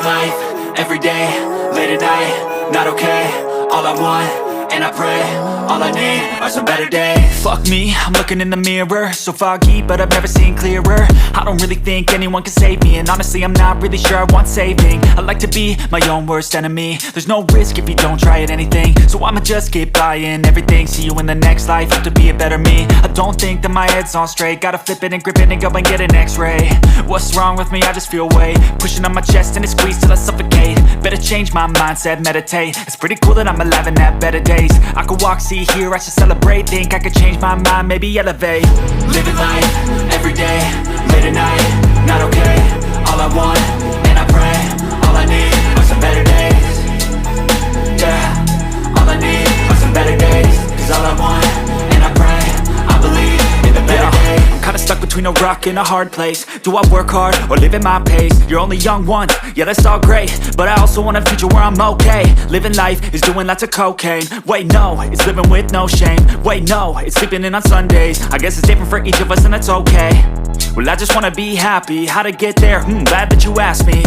life, everyday, late at night, not okay. All I want, and I pray, all I need are some better days. Fuck me, I'm looking in the mirror, so foggy, but I've never seen clearer. I don't really think anyone can save me, and honestly I'm not really sure I want saving. I like to be my own worst enemy. There's no risk if you don't try at anything, so I'ma just keep buying everything. See you in the next life, have to be a better me. I don't think that my head's on straight, gotta flip it and grip it and go and get an x-ray. What's wrong with me? I just feel weight pushing on my chest and it squeezes till I suffocate. Better change my mindset, meditate. It's pretty cool that I'm alive and have better days. I could walk, see, hear, I should celebrate. Think I could change my mind, maybe elevate. Living life, everyday, late at night, not okay. All I want, and I pray, all I need are some better days. Yeah, all I need are some better days. Cause all I want, and I pray, I believe in the better days. I'm kinda stuck between a rock and a hard place. Do I work hard or live at my pace? You're only young once, yeah that's all great, but I also want a future where I'm okay. Living life is doing lots of cocaine. Wait no, it's living with no shame. Wait no, it's sleeping in on Sundays. I guess it's different for each of us and that's okay. Well I just wanna be happy, how to get there? Glad that you asked me.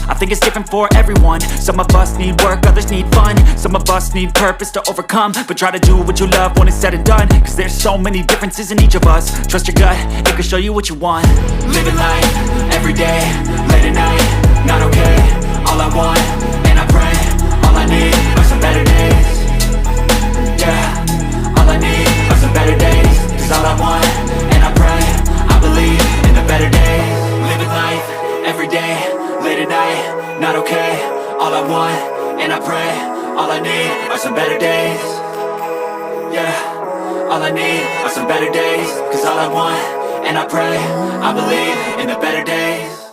I think it's different for everyone. Some of us need work, others need fun. Some of us need purpose to overcome. But try to do what you love when it's said and done, cause there's so many differences in each of us. Trust your gut, it can show you what you want. Living life, everyday, late at night, not okay. All I want, and I pray, all I need are some better days. Yeah, all I need are some better days. Cause all I want, and I pray, I believe in the better days. Living life, everyday, late at night, not okay. All I want, and I pray, all I need are some better days. Yeah, all I need are some better days. Cause all I want, and I pray, I believe in the better days.